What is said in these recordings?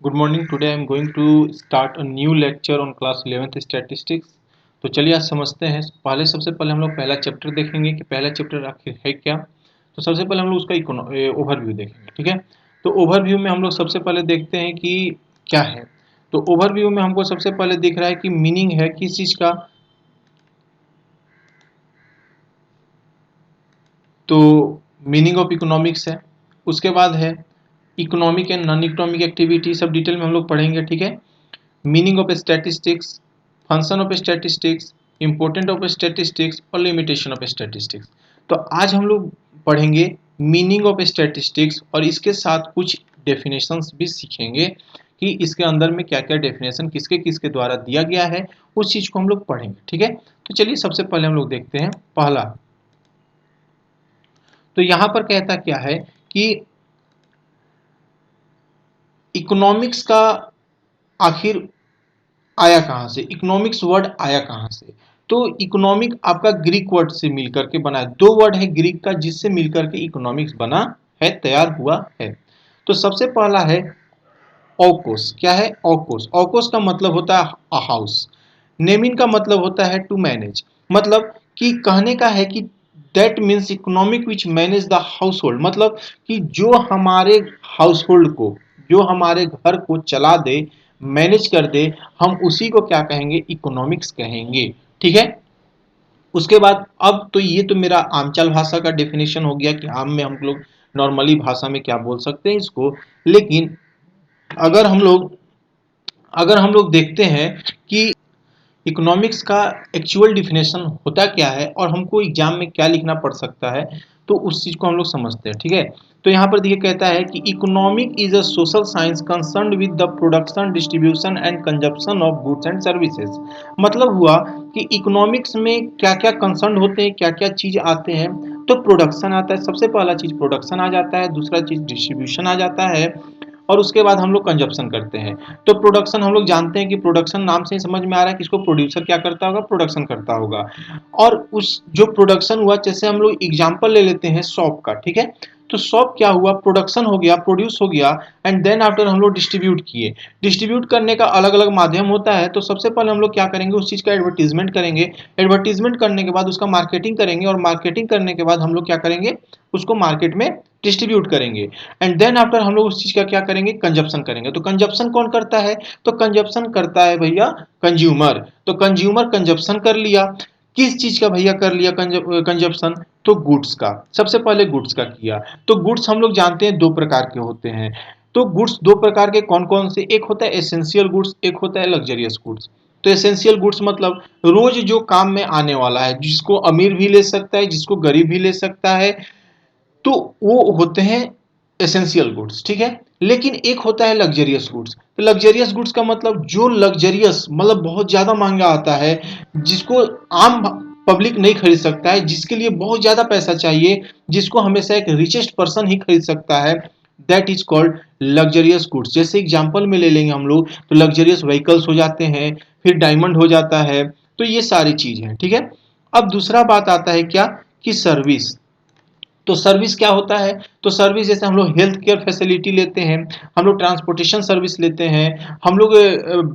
Good morning. Today I am going to start a new lecture on class 11th statistics. तो चलिए आज समझते हैं। सबसे पहले हम लोग पहला चैप्टर देखेंगे कि पहला चैप्टर आखिर है क्या। तो सबसे पहले हम लोग उसका ओवरव्यू देखेंगे, ठीक है। तो ओवरव्यू में हम लोग सबसे पहले देखते हैं कि क्या है। तो ओवरव्यू में हमको सबसे पहले दिख रहा है कि मीनिंग है किस चीज़ का। तो मीनिंग ऑफ इकोनॉमिक्स है, उसके बाद है economic and non economic activity, सब डिटेल में हम लोग पढ़ेंगे, ठीक है। Meaning of statistics, function of statistics, important of statistics और लिमिटेशन ऑफ स्टैटिस्टिक्स। तो आज हम लोग पढ़ेंगे मीनिंग ऑफ स्टैटिस्टिक्स और इसके साथ कुछ डेफिनेशंस भी सीखेंगे कि इसके अंदर में क्या क्या डेफिनेशन किसके किसके द्वारा दिया गया है, उस चीज को हम लोग पढ़ेंगे, ठीक है। तो चलिए सबसे पहले हम लोग देखते हैं पहला। तो यहां पर कहता क्या है कि इकोनॉमिक्स का आखिर आया कहां से, इकोनॉमिक्स वर्ड आया कहां से। तो इकोनॉमिक आपका ग्रीक वर्ड से मिलकर के बना है, दो वर्ड है ग्रीक का जिससे मिलकर के इकोनॉमिक्स बना है, तैयार हुआ है। तो सबसे पहला है ओकोस। क्या है ओकोस? ओकोस का मतलब होता है हाउस। नेमिन का मतलब होता है टू मैनेज, मतलब कि कहने का है कि that means economic which manage the house hold, मतलब कि जो हमारे हाउस होल्ड को, जो हमारे घर को चला दे, मैनेज कर दे, हम उसी को क्या कहेंगे, इकोनॉमिक्स कहेंगे, ठीक है। उसके बाद अब तो ये तो मेरा आमचाल भाषा का डेफिनेशन हो गया कि आम में हम लोग नॉर्मली भाषा में क्या बोल सकते हैं इसको। लेकिन अगर हम लोग अगर हम लोग देखते हैं कि इकोनॉमिक्स का एक्चुअल डिफिनेशन होता क्या है और हमको एग्जाम में क्या लिखना पड़ सकता है, तो उस चीज को हम लोग समझते हैं, ठीक है। तो यहाँ पर देखिए कहता है कि economic is a social science concerned with the production, distribution and consumption of goods and services. मतलब हुआ कि इकोनॉमिक्स में क्या क्या कंसर्न होते हैं, क्या क्या चीज आते हैं। तो प्रोडक्शन आता है, सबसे पहला चीज प्रोडक्शन आ जाता है, दूसरा चीज डिस्ट्रीब्यूशन आ जाता है, और उसके बाद हम लोग कंजप्शन करते हैं। तो प्रोडक्शन हम लोग जानते हैं कि प्रोडक्शन नाम से ही समझ में आ रहा है कि इसको प्रोड्यूसर क्या करता होगा, प्रोडक्शन करता होगा। और उस जो प्रोडक्शन हुआ, जैसे हम लोग एग्जांपल ले लेते हैं शॉप का, ठीक है। तो शॉप क्या हुआ, प्रोडक्शन हो गया, प्रोड्यूस हो गया, एंड देन आफ्टर हम लोग डिस्ट्रीब्यूट किए। डिस्ट्रीब्यूट करने का अलग अलग माध्यम होता है। तो सबसे पहले हम लोग क्या करेंगे, उस चीज का एडवर्टीजमेंट करेंगे। एडवर्टीजमेंट करने के बाद उसका मार्केटिंग करेंगे, और मार्केटिंग करने के बाद हम लोग क्या करेंगे, उसको मार्केट में डिस्ट्रीब्यूट करेंगे। एंड देन आफ्टर हम लोग उस चीज का क्या करेंगे, कंजप्शन करेंगे। तो कंजप्शन कौन करता है, तो कंजप्शन करता है भैया कंज्यूमर। तो कंज्यूमर कंजप्शन कर लिया, किस चीज का भैया कर लिया कंजप्शन, तो गुड्स का। सबसे पहले गुड्स का किया। तो गुड्स हम लोग जानते हैं दो प्रकार के होते हैं। तो गुड्स दो प्रकार के कौन कौन से, एक होता है एसेंशियल गुड्स, एक होता है लग्जरियस गुड्स। तो एसेंशियल गुड्स मतलब रोज जो काम में आने वाला है, जिसको अमीर भी ले सकता है, जिसको गरीब भी ले सकता है, तो वो होते हैं एसेंशियल गुड्स, ठीक है। लेकिन एक होता है लग्जरियस गुड्स। तो लग्जरियस गुड्स का मतलब जो लग्जरियस मतलब बहुत ज्यादा महंगा आता है, जिसको आम पब्लिक नहीं खरीद सकता है, जिसके लिए बहुत ज्यादा पैसा चाहिए, जिसको हमेशा एक रिचेस्ट पर्सन ही खरीद सकता है, that is called luxurious goods. जैसे एग्जांपल में ले लेंगे हम लोग, तो लग्जरियस व्हीकल्स हो जाते हैं, फिर डायमंड हो जाता है। तो ये सारी चीज है, ठीक है। अब दूसरा बात आता है क्या, कि सर्विस। तो सर्विस क्या होता है, तो सर्विस जैसे हम लोग हेल्थ केयर फैसिलिटी लेते हैं, हम लोग ट्रांसपोर्टेशन सर्विस लेते हैं, हम लोग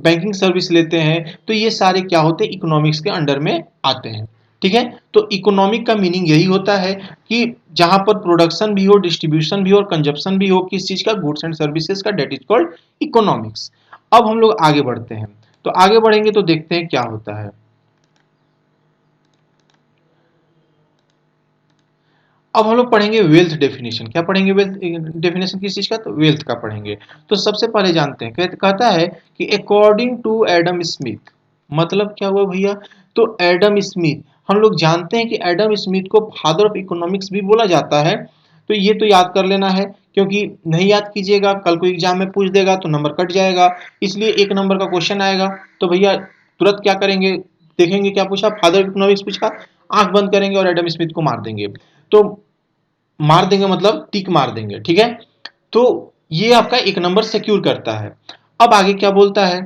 बैंकिंग सर्विस लेते हैं। तो ये सारे क्या होते हैं, इकोनॉमिक्स के अंडर में आते हैं, ठीक है। तो इकोनॉमिक का मीनिंग यही होता है कि जहां पर प्रोडक्शन भी हो, डिस्ट्रीब्यूशन भी हो और कंजप्शन भी हो, किस चीज का, गुड्स एंड सर्विसेज का, डेट इज कॉल्ड इकोनॉमिक्स। अब हम लोग आगे बढ़ते हैं। तो आगे बढ़ेंगे तो देखते हैं क्या होता है। अब हम लोग पढ़ेंगे वेल्थ डेफिनेशन। क्या पढ़ेंगे, वेल्थ डेफिनेशन किस चीज का, तो वेल्थ का पढ़ेंगे। तो सबसे पहले जानते हैं, कहता है कि अकॉर्डिंग टू एडम स्मिथ। मतलब क्या हुआ भैया, तो एडम स्मिथ, हम लोग जानते हैं कि एडम स्मिथ को फादर ऑफ इकोनॉमिक्स भी बोला जाता है। तो ये तो याद कर लेना है, क्योंकि नहीं याद कीजिएगा कल को एग्जाम में पूछ देगा तो नंबर कट जाएगा। इसलिए एक नंबर का क्वेश्चन आएगा तो भैया तुरंत क्या करेंगे, देखेंगे क्या पूछा, फादर ऑफ इकोनॉमिक्स पूछा, आंख बंद करेंगे और एडम स्मिथ को मार देंगे। तो मार देंगे मतलब टिक मार देंगे, ठीक है। तो ये आपका एक नंबर सिक्योर करता है। अब आगे क्या बोलता है,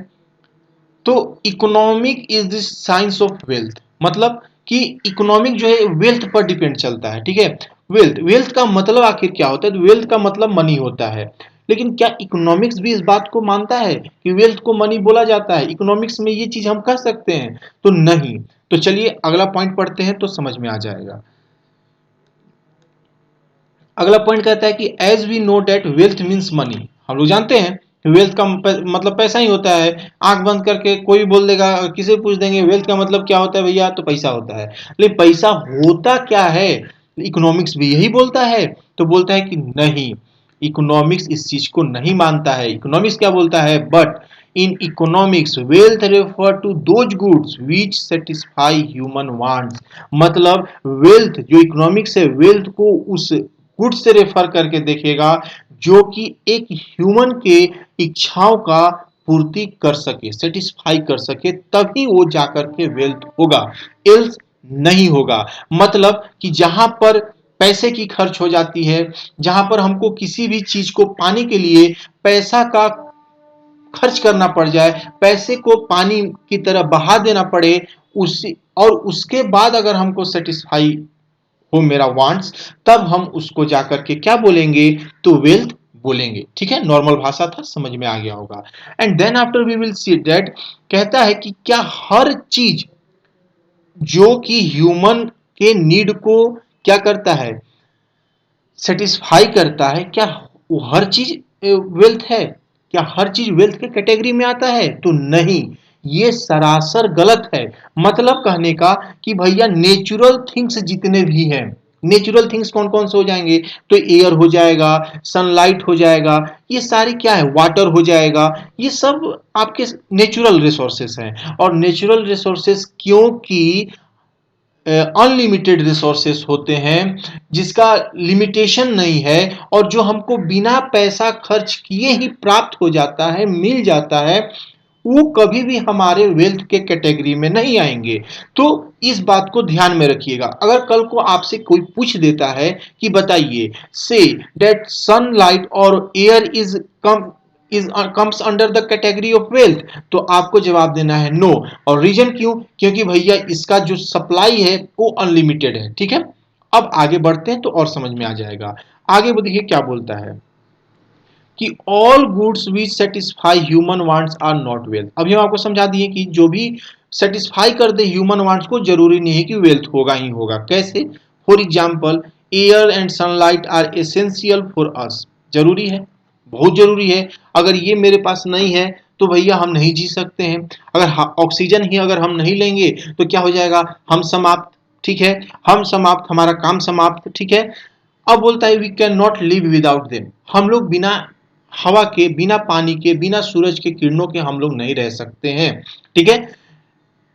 तो economic is the science of wealth. मतलब कि इकोनॉमिक जो है वेल्थ पर डिपेंड चलता है, ठीक है। वेल्थ, वेल्थ का मतलब आखिर क्या होता है, तो वेल्थ का मतलब मनी होता है। लेकिन क्या इकोनॉमिक्स भी इस बात को मानता है कि वेल्थ को मनी बोला जाता है? इकोनॉमिक्स में ये चीज हम कह सकते हैं? तो नहीं। तो चलिए अगला पॉइंट पढ़ते हैं तो समझ में आ जाएगा। अगला पॉइंट कहता है कि as we know that wealth means money. हम लोग जानते हैं कि वेल्थ का मतलब पैसा ही होता है। आंख बंद करके कोई भी बोल देगा, किसी से पूछ देंगे वेल्थ का मतलब क्या होता है भैया, तो पैसा होता है। लेकिन पैसा होता क्या है? इकोनॉमिक्स भी यही बोलता है। तो बोलता है कि नहीं, इकोनॉमिक्स इस चीज को नहीं मानता है। इकोनॉमिक्स क्या बोलता है? But in economics wealth refer to those goods which satisfy human wants. मतलब वेल्थ, जो इकोनॉमिक्स है, वेल्थ को उस गुड्स से रेफर करके देखेगा जो कि एक ह्यूमन के इच्छाओं का पूर्ति कर सके, सेटिस्फाई कर सके, तभी वो जाकर के वेल्थ होगा, एल्स नहीं होगा। मतलब कि जहां पर पैसे की खर्च हो जाती है, जहां पर हमको किसी भी चीज को पाने के लिए पैसा का खर्च करना पड़ जाए, पैसे को पानी की तरह बहा देना पड़े, उसी और उसके बाद अगर हमको सेटिस्फाई हो मेरा वांट्स, तब हम उसको जाकर के क्या बोलेंगे? तो वेल्थ बोलेंगे। ठीक है, नॉर्मल भाषा था, समझ में आ गया होगा। And then after we will see that, कहता है कि क्या हर चीज जो कि ह्यूमन के नीड को क्या करता है, सेटिस्फाई करता है, क्या वो हर चीज वेल्थ है? क्या हर चीज वेल्थ के कैटेगरी में आता है? तो नहीं, ये सरासर गलत है। मतलब कहने का कि भैया नेचुरल थिंग्स जितने भी हैं, नेचुरल थिंग्स कौन कौन से हो जाएंगे? तो एयर हो जाएगा, सनलाइट हो जाएगा, ये सारी क्या है, वाटर हो जाएगा, ये सब आपके नेचुरल रिसोर्सेस हैं। और नेचुरल रिसोर्सेस क्योंकि अनलिमिटेड रिसोर्सेस होते हैं, जिसका लिमिटेशन नहीं है, और जो हमको बिना पैसा खर्च किए ही प्राप्त हो जाता है, मिल जाता है, वो कभी भी हमारे वेल्थ के कैटेगरी में नहीं आएंगे। तो इस बात को ध्यान में रखिएगा। अगर कल को आपसे कोई पूछ देता है कि बताइए, से दैट सनलाइट और air is comes under the category of wealth, तो आपको जवाब देना है नो। और रीजन क्यों? क्योंकि भैया इसका जो सप्लाई है वो अनलिमिटेड है। ठीक है, अब आगे बढ़ते हैं तो और समझ में आ जाएगा। आगे वो देखिए क्या बोलता है कि all goods which satisfy human wants are not wealth. अभी हम आपको समझा दिए कि जो भी सेटिस्फाई कर दे ह्यूमन वांट्स को, जरूरी नहीं है कि वेल्थ होगा ही होगा। कैसे? For example, air and sunlight are essential for us. जरूरी है, बहुत जरूरी है। अगर ये मेरे पास नहीं है तो भैया हम नहीं जी सकते हैं। अगर ऑक्सीजन ही अगर हम नहीं लेंगे तो क्या हो जाएगा? हम समाप्त। ठीक है, हम समाप्त, हमारा काम समाप्त। ठीक है, अब बोलता है we can not live without them. हम लोग बिना हवा के, बिना पानी के, बिना सूरज के किरणों के हम लोग नहीं रह सकते हैं। ठीक है,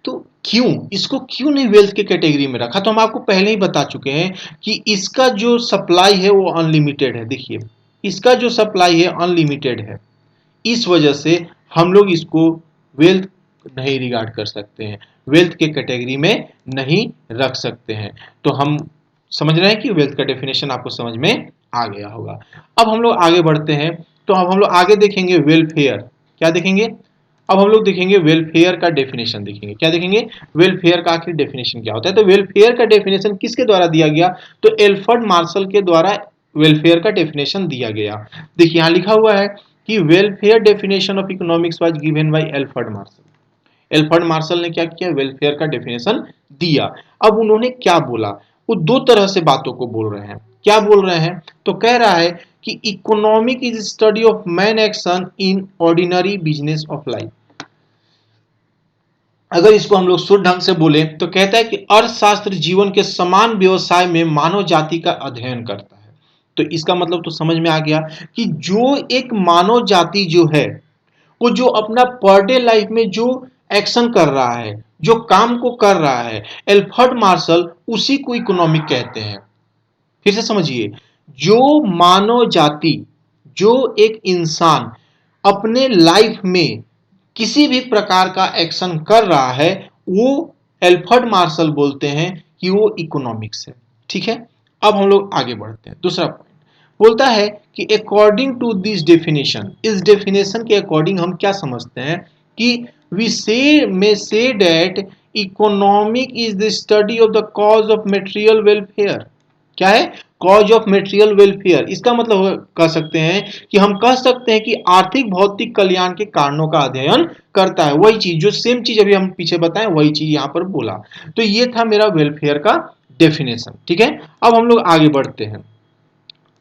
तो क्यों इसको क्यों नहीं वेल्थ के कैटेगरी में रखा? तो हम आपको पहले ही बता चुके हैं कि इसका जो सप्लाई है वो अनलिमिटेड है। देखिए, इसका जो सप्लाई है अनलिमिटेड है, इस वजह से हम लोग इसको वेल्थ नहीं रिगार्ड कर सकते हैं, वेल्थ के कैटेगरी में नहीं रख सकते हैं। तो हम समझ रहे हैं कि वेल्थ का डेफिनेशन आपको समझ में आ गया होगा। अब हम लोग आगे बढ़ते हैं, तो अब हम लोग आगे देखेंगे वेलफेयर। क्या देखेंगे? अब हम लोग देखेंगे वेलफेयर का डेफिनेशन देखेंगे। क्या देखेंगे? वेलफेयर का आखिर डेफिनेशन क्या होता है। तो वेलफेयर का डेफिनेशन किसके द्वारा दिया गया? तो एल्फ्रेड मार्शल के द्वारा वेलफेयर का डेफिनेशन दिया गया। देखिए यहां लिखा हुआ है कि welfare definition of economics was given by Alfred Marshall. Alfred Marshall ने क्या किया? वेलफेयर का डेफिनेशन दिया। अब उन्होंने क्या बोला? वो दो तरह से बातों को बोल रहे हैं। क्या बोल रहे हैं? तो कह रहा है कि economic is study of man action in ordinary business of life. अगर इसको हम लोग शुद्ध ढंग से बोले तो कहता है कि अर्थशास्त्र जीवन के समान व्यवसाय में मानव जाति का अध्ययन करता है। तो इसका मतलब तो समझ में आ गया कि जो एक मानव जाति जो है, वो जो अपना पर डे लाइफ में जो एक्शन कर रहा है, जो काम को कर रहा है, एल्फ्रेड मार्शल उसी को इकोनॉमिक कहते हैं। फिर से समझिए, जो मानव जाति, जो एक इंसान अपने लाइफ में किसी भी प्रकार का एक्शन कर रहा है, वो एल्फ्रेड मार्शल बोलते हैं कि वो इकोनॉमिक्स है। ठीक है, अब हम लोग आगे बढ़ते हैं। दूसरा पॉइंट बोलता है कि अकॉर्डिंग टू दिस डेफिनेशन, इस डेफिनेशन के अकॉर्डिंग हम क्या समझते हैं कि we say that economic is the study of the cause of material welfare. क्या है, कॉज ऑफ मेटेरियल वेलफेयर। इसका मतलब कह सकते हैं कि हम कह सकते हैं कि आर्थिक भौतिक कल्याण के कारणों का अध्ययन करता है। वही चीज जो सेम चीज अभी हम पीछे बताएं वही चीज यहां पर बोला। तो ये था मेरा वेलफेयर का डेफिनेशन। ठीक है, अब हम लोग आगे बढ़ते हैं।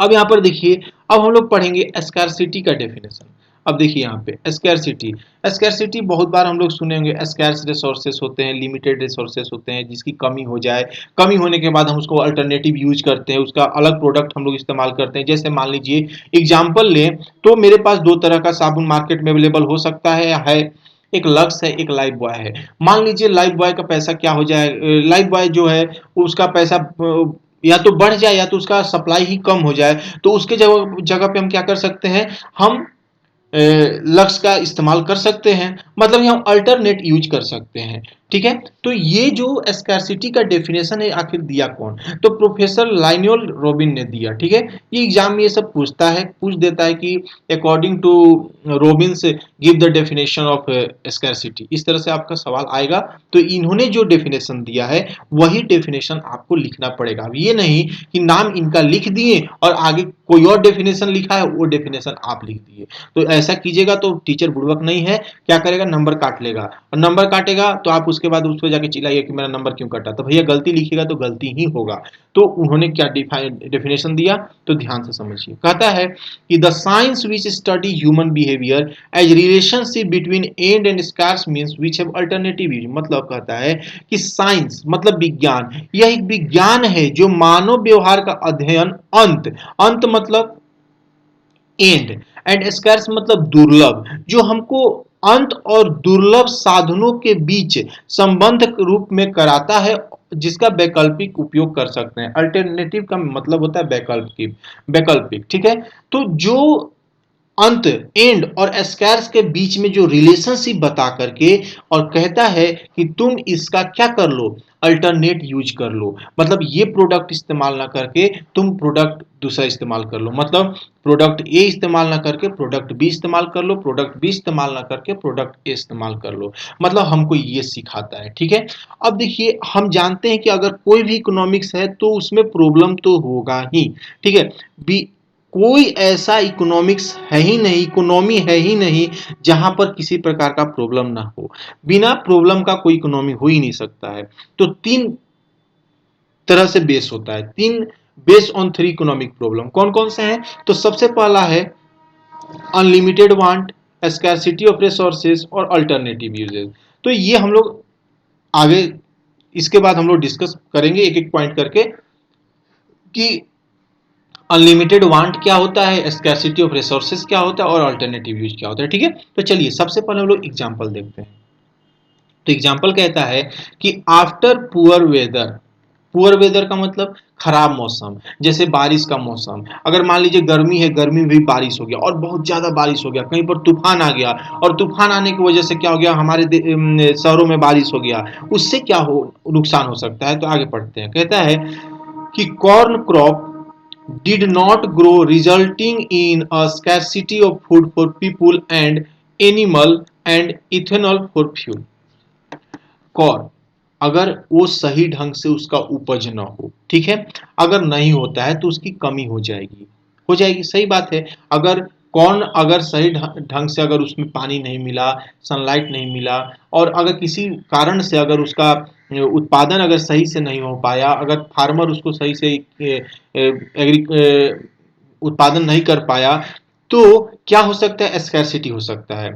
अब यहां पर देखिए, अब हम लोग पढ़ेंगे स्कैरसिटी का डेफिनेशन। अब देखिए यहाँ पे स्कैरसिटी, स्कैरसिटी बहुत बार हम लोग सुने होंगे, स्कैर्स रिसोर्सेस होते हैं, लिमिटेड रिसोर्सेस होते हैं जिसकी कमी हो जाए, कमी होने के बाद हम उसको अल्टरनेटिव यूज करते हैं, उसका अलग प्रोडक्ट हम लोग इस्तेमाल करते हैं। जैसे मान लीजिए एग्जाम्पल लें तो मेरे पास दो तरह का साबुन मार्केट में अवेलेबल हो सकता है, एक लक्स है, एक लाइफ बॉय है। मान लीजिए लाइफ बॉय का पैसा क्या हो जाए, लाइफ बॉय जो है उसका पैसा या तो बढ़ जाए या तो उसका सप्लाई ही कम हो जाए, तो उसके जगह जगह पे हम क्या कर सकते हैं, हम लक्स का इस्तेमाल कर सकते हैं, मतलब हम अल्टरनेट यूज कर सकते हैं। ठीक है, तो ये जो स्कैरसिटी का डेफिनेशन है आखिर दिया कौन, तो प्रोफेसर लाइनियल रोबिन ने दिया। ठीक है, ये एग्जाम में ये सब पूछता है, पूछ देता है कि according to Robbins give the definition of scarcity, इस तरह से आपका सवाल आएगा। तो इन्होंने जो डेफिनेशन दिया है वही डेफिनेशन आपको लिखना पड़ेगा। अब ये नहीं कि नाम इनका लिख दिए और आगे कोई और डेफिनेशन लिखा है वो डेफिनेशन आप लिख दिए, तो ऐसा कीजिएगा तो टीचर बुड़बक नहीं है, क्या करेगा, नंबर काट लेगा, और नंबर काटेगा तो आप उसके बाद उस पर जाके चिल्लाइए कि मेरा नंबर क्यों कटा, तो भैया गलती लिखिएगा तो गलती ही होगा। तो उन्होंने क्या डेफिनेशन दिया, तो ध्यान से समझिए। कहता है कि the science which study human behaviour as relationship between and and scarce means which have alternative use, मतलब कहता है कि साइंस मतलब विज्ञान, यह एक विज्ञान है जो मानव व्यवहार का अध्ययन, अंत, अंत मतलब एंड, एंड स्कैर्स मतलब दुर्लभ, जो हमको अंत और दुर्लभ साधनों के बीच संबंध रूप में कराता है, जिसका वैकल्पिक उपयोग कर सकते हैं। अल्टरनेटिव का मतलब होता है वैकल्पिक, वैकल्पिक। ठीक है, तो जो अंत, एंड और स्कैर्स के बीच में जो रिलेशनशिप बता करके और कहता है कि तुम इसका क्या कर लो, अल्टरनेट यूज कर लो, मतलब ये प्रोडक्ट इस्तेमाल ना करके तुम प्रोडक्ट दूसरा इस्तेमाल कर लो, मतलब प्रोडक्ट ए इस्तेमाल ना करके प्रोडक्ट बी इस्तेमाल कर लो, प्रोडक्ट बी इस्तेमाल ना करके प्रोडक्ट ए इस्तेमाल कर लो, मतलब हमको ये सिखाता है। ठीक है, अब देखिए हम जानते हैं कि अगर कोई भी इकोनॉमिक्स है तो उसमें प्रॉब्लम तो होगा ही। ठीक है, बी कोई ऐसा इकोनॉमिक्स है ही नहीं, इकोनॉमी है ही नहीं जहां पर किसी प्रकार का प्रॉब्लम ना हो। बिना प्रॉब्लम का कोई इकोनॉमी हो ही नहीं सकता है। तो तीन तरह से बेस होता है, तीन base on three economic problem. कौन कौन से हैं, तो सबसे पहला है unlimited want, scarcity of resources और अल्टरनेटिव यूजेज। तो ये हम लोग आगे इसके बाद हम लोग डिस्कस करेंगे एक एक पॉइंट करके कि अनलिमिटेड वांट क्या होता है, स्कैरसिटी ऑफ रिसोर्सेज क्या होता है और अल्टरनेटिव यूज क्या होता है। ठीक है, तो चलिए सबसे पहले हम लोग एग्जांपल देखते हैं। तो एग्जांपल कहता है कि after poor weather, poor weather का मतलब खराब मौसम, जैसे बारिश का मौसम, अगर मान लीजिए गर्मी है, गर्मी में भी बारिश हो गया और बहुत ज्यादा बारिश हो गया, कहीं पर तूफान आ गया और तूफान आने की वजह से क्या हो गया, हमारे शहरों में बारिश हो गया, उससे क्या हो नुकसान हो सकता है। तो आगे पढ़ते हैं, कहता है कि corn crop did not grow resulting in a scarcity of food for people and animal and ethanol for fuel। Corn अगर वो सही ढंग से उसका उपज ना हो, ठीक है, अगर नहीं होता है तो उसकी कमी हो जाएगी, हो जाएगी, सही बात है। अगर कॉर्न अगर सही ढंग से अगर उसमें पानी नहीं मिला, सनलाइट नहीं मिला, और अगर किसी कारण से अगर उसका उत्पादन अगर सही से नहीं हो पाया, अगर फार्मर उसको सही से एग्री उत्पादन नहीं कर पाया, तो क्या हो सकता है, स्कैरसिटी हो सकता है।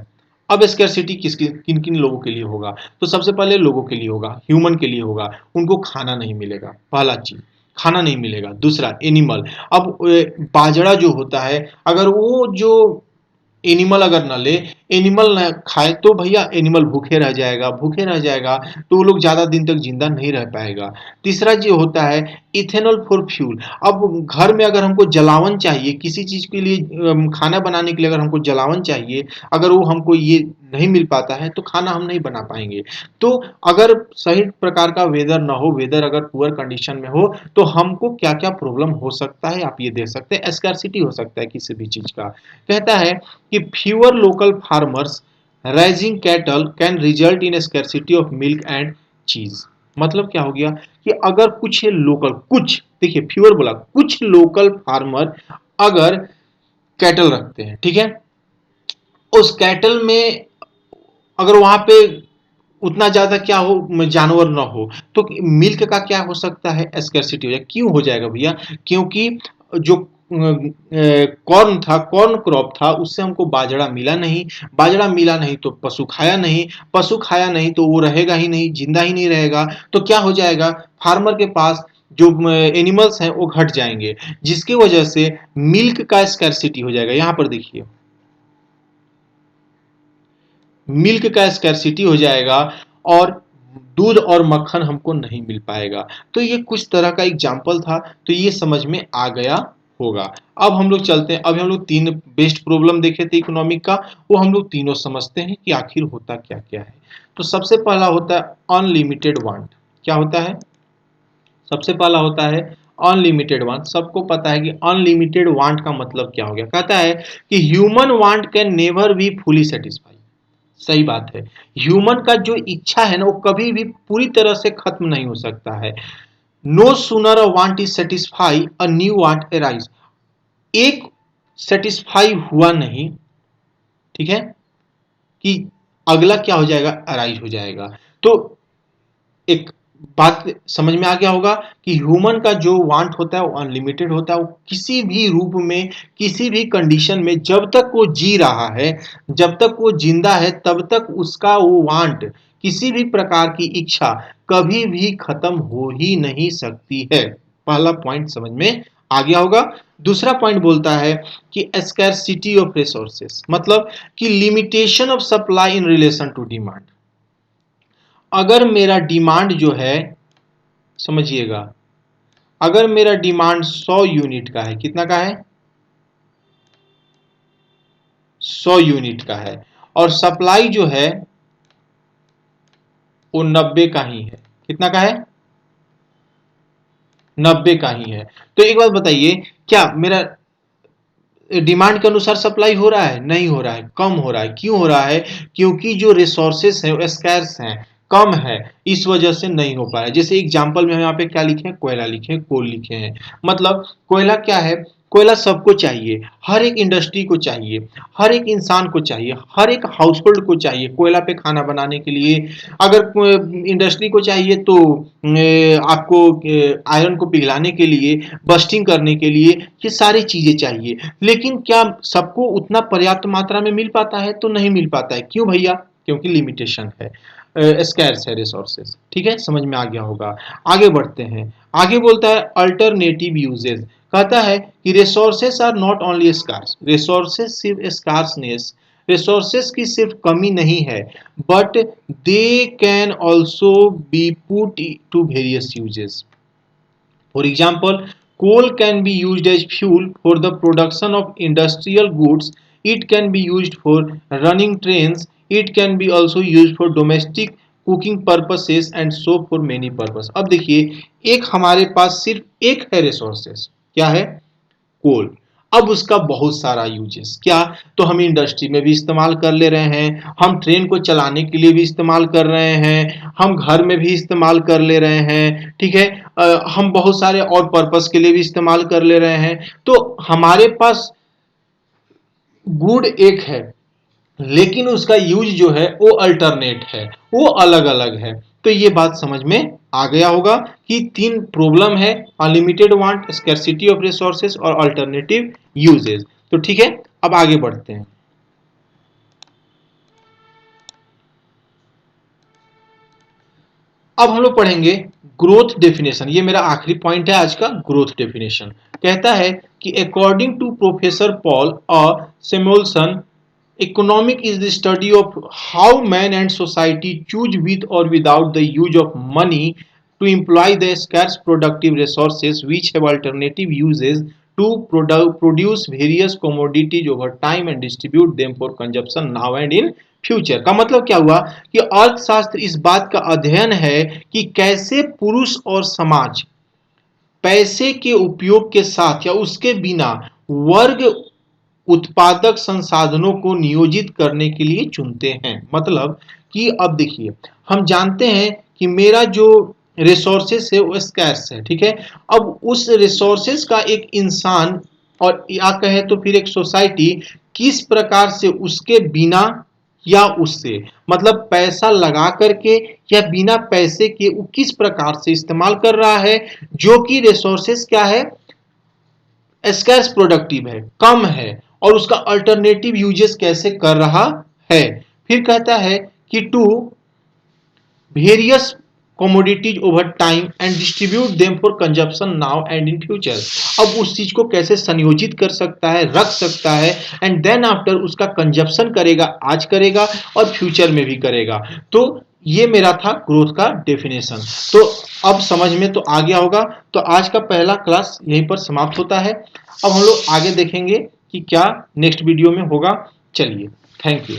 अब स्कैरसिटी किन किन लोगों के लिए होगा, तो सबसे पहले लोगों के लिए होगा, ह्यूमन के लिए होगा, उनको खाना नहीं मिलेगा, पहला चीज खाना नहीं मिलेगा। दूसरा एनिमल, अब बाजरा जो होता है, अगर वो जो एनिमल अगर ना ले, एनिमल ना खाए तो भैया एनिमल भूखे रह जाएगा, भूखे रह जाएगा तो वो लोग ज्यादा दिन तक जिंदा नहीं रह पाएगा। तीसरा जो होता है इथेनॉल फॉर फ्यूल, अब घर में अगर हमको जलावन चाहिए किसी चीज के लिए, खाना बनाने के लिए अगर हमको जलावन चाहिए, अगर वो हमको ये नहीं मिल पाता है तो खाना हम नहीं बना पाएंगे। तो अगर सही प्रकार का वेदर ना हो, वेदर अगर पुअर कंडीशन में हो, तो हमको क्या क्या प्रॉब्लम हो सकता है आप ये देख सकते हैं, स्कैरसिटी हो सकता है किसी भी चीज का। कहता है कि fewer local farmers rising cattle can result in scarcity of milk and चीज। मतलब क्या हो गया कि अगर कुछ लोकल, कुछ देखिए फ्यूअर बोला, कुछ लोकल फार्मर अगर कैटल रखते हैं, ठीक है, उस कैटल में अगर वहां पे उतना ज्यादा क्या हो, जानवर ना हो, तो मिल्क का क्या हो सकता है, स्कैरसिटी हो जाए। क्यों हो जाएगा भैया, क्योंकि जो कॉर्न था, कॉर्न क्रॉप था, उससे हमको बाजरा मिला नहीं, बाजरा मिला नहीं तो पशु खाया नहीं, पशु खाया नहीं तो वो रहेगा ही नहीं, जिंदा ही नहीं रहेगा, तो क्या हो जाएगा, फार्मर के पास जो एनिमल्स हैं वो घट जाएंगे, जिसकी वजह से मिल्क का स्कैरसिटी हो जाएगा। यहां पर देखिए मिल्क का स्कैरसिटी हो जाएगा और दूध और मक्खन हमको नहीं मिल पाएगा। तो ये कुछ तरह का एग्जाम्पल था, तो ये समझ में आ गया होगा। अब हम लोग चलते हैं, अभी हम लोग तीन बेस्ट प्रॉब्लम देखे थे इकोनॉमिक का, वो हम लोग तीनों समझते हैं कि आखिर होता क्या क्या है। तो सबसे पहला होता है अनलिमिटेड वांट। क्या होता है, सबसे पहला होता है अनलिमिटेड वांट। सबको पता है कि अनलिमिटेड वांट का मतलब क्या हो गया। कहता है कि human want can never be fully satisfied. सही बात है, ह्यूमन का जो इच्छा है ना वो कभी भी पूरी तरह से खत्म नहीं हो सकता है। No sooner a want is satisfy a new want arise. एक सेटिस्फाई हुआ नहीं, ठीक है, कि अगला क्या हो जाएगा, अराइज हो जाएगा। तो एक बात समझ में आ गया होगा कि ह्यूमन का जो वांट होता है वो अनलिमिटेड होता है। वो किसी भी रूप में, किसी भी कंडीशन में, जब तक वो जी रहा है, जब तक वो जिंदा है, तब तक उसका वो वांट, किसी भी प्रकार की इच्छा कभी भी खत्म हो ही नहीं सकती है। पहला पॉइंट समझ में आ गया होगा। दूसरा पॉइंट बोलता है कि स्कैरसिटी ऑफ रिसोर्सेस, मतलब कि limitation of supply in relation to demand. अगर मेरा डिमांड जो है, समझिएगा, अगर मेरा डिमांड 100 यूनिट का है, कितना का है, 100 यूनिट का है, और सप्लाई जो है वो 90 का ही है। कितना का है, 90 का ही है। तो एक बात बताइए, क्या मेरा डिमांड के अनुसार सप्लाई हो रहा है, नहीं हो रहा है, कम हो रहा है। क्यों हो रहा है, क्योंकि जो रिसोर्सेस हैं वो स्कैर्स हैं, कम है, इस वजह से नहीं हो पा रहा है। जैसे एग्जांपल में हम यहाँ पे क्या लिखे हैं, कोयला लिखे हैं, कोल लिखे हैं। मतलब कोयला क्या है, कोयला सबको चाहिए, हर एक इंडस्ट्री को चाहिए, हर एक इंसान को चाहिए, हर एक हाउस होल्ड को चाहिए कोयला पे खाना बनाने के लिए। अगर इंडस्ट्री को चाहिए तो आपको आयरन को पिघलाने के लिए, बस्टिंग करने के लिए, ये सारी चीजें चाहिए। लेकिन क्या सबको उतना पर्याप्त मात्रा में मिल पाता है, तो नहीं मिल पाता है। क्यों भैया, क्योंकि लिमिटेशन है, स्कैर्स है रिसोर्सेज। ठीक है, समझ में आ गया होगा। आगे बढ़ते हैं, आगे बोलता है अल्टरनेटिव यूजेस। कहता है कि resources are not only scarce, resources सिर्फ स्कार्सनेस, रिसोर्सेस की सिर्फ कमी नहीं है, but they can also be put to various uses. For example, coal can be used as fuel for the production of industrial goods. It can be used for running trains. It can be also used for domestic cooking purposes and so for many purpose. अब देखिए, एक हमारे पास सिर्फ एक है resources, क्या है, कोल। अब उसका बहुत सारा यूजेस, क्या, तो हम इंडस्ट्री में भी इस्तेमाल कर ले रहे हैं, हम ट्रेन को चलाने के लिए भी इस्तेमाल कर रहे हैं, हम घर में भी इस्तेमाल कर ले रहे हैं, ठीक है, हम बहुत सारे और पर्पस के लिए भी इस्तेमाल कर ले रहे हैं। तो हमारे पास गुड एक है, लेकिन उसका यूज जो है वो अल्टरनेट है, वो अलग अलग है। तो ये बात समझ में आ गया होगा कि तीन प्रॉब्लम है, unlimited want, scarcity of resources और अल्टरनेटिव यूजेज। तो ठीक है, अब आगे बढ़ते हैं। अब हम लोग पढ़ेंगे ग्रोथ डेफिनेशन। ये मेरा आखिरी पॉइंट है आज का, ग्रोथ डेफिनेशन। कहता है कि according to professor Paul Samuelson, economic is the study of how man and society choose with or without the use of money to employ the scarce productive resources which have alternative uses to produce various commodities over time and distribute them for consumption now and in future. का मतलब क्या हुआ कि अर्थशास्त्र इस बात का अध्ययन है कि कैसे पुरुष और समाज पैसे के उपयोग के साथ या उसके बिना वर्ग उत्पादक संसाधनों को नियोजित करने के लिए चुनते हैं। मतलब कि अब देखिए, हम जानते हैं कि मेरा जो रिसोर्सेस है वो स्कैर्स है, ठीक है। अब उस रिसोर्सेस का एक इंसान और या कहे तो फिर एक सोसाइटी किस प्रकार से उसके बिना या उससे, मतलब पैसा लगा करके या बिना पैसे के वो किस प्रकार से इस्तेमाल कर रहा है, जो कि रिसोर्सेस क्या है, स्कैर्स प्रोडक्टिव है, कम है, और उसका अल्टरनेटिव यूजेस कैसे कर रहा है। फिर कहता है कि to various commodities over time and distribute them for consumption now and in future। अब उस चीज को कैसे संयोजित कर सकता है, रख सकता है, एंड देन आफ्टर उसका कंजप्शन करेगा, आज करेगा और फ्यूचर में भी करेगा। तो ये मेरा था ग्रोथ का डेफिनेशन। तो अब समझ में तो आ गया होगा। तो आज का पहला क्लास यहीं पर समाप्त होता है। अब हम लोग आगे देखेंगे कि क्या नेक्स्ट वीडियो में होगा। चलिए, थैंक यू।